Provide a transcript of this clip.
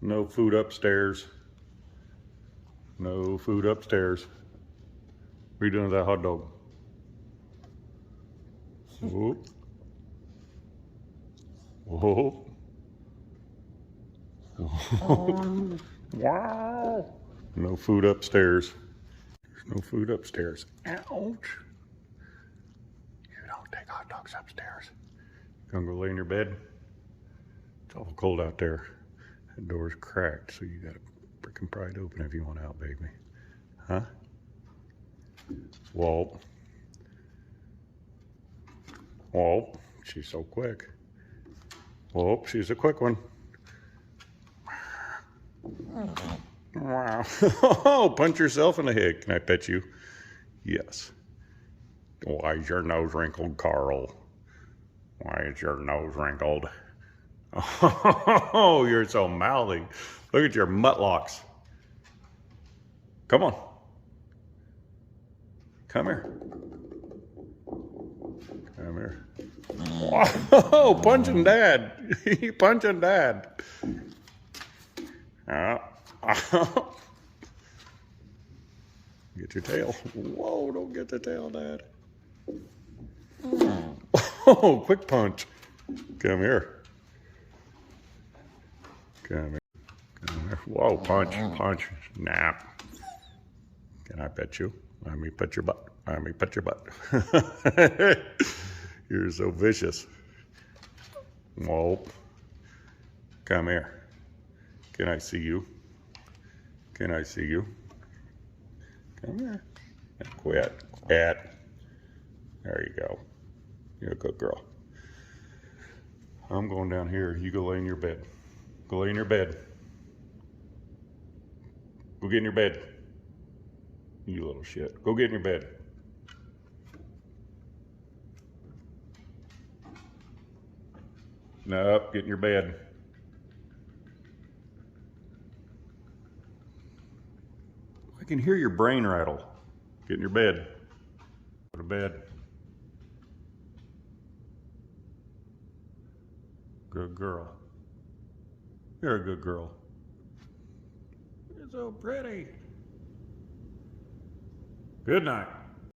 No food upstairs. No food upstairs. What are you doing with that hot dog? Whoa. Whoa. Wow. No food upstairs. There's no food upstairs. Ouch. You don't take hot dogs upstairs. Gonna go lay in your bed? It's awful cold out there. That door's cracked, so you gotta freaking pry it open if you want out, baby. Huh? Walt. Walt. She's so quick. Whoop, she's a quick one. Wow. Oh, punch yourself in the head. Can I pet you? Yes. Why is your nose wrinkled, Carl? Why is your nose wrinkled? Oh, you're so mouthy. Look at your mutlocks. Come on. Come here. Come here. Oh, punching Dad. You punching Dad. Get your tail. Whoa, don't get the tail, Dad. Oh, quick punch. Come here. Come here. Come here. Whoa, punch, punch, nap. Can I pet you? Let me pet your butt. Let me pet your butt. You're so vicious. Whoa. Come here. Can I see you? Can I see you? Come here. Quit. Quit. There you go. You're a good girl. I'm going down here. You go lay in your bed. Go lay in your bed. Go get in your bed. You little shit. Go get in your bed. Nope, get in your bed. I can hear your brain rattle. Get in your bed. Go to bed. Good girl. You're a good girl. You're so pretty. Good night.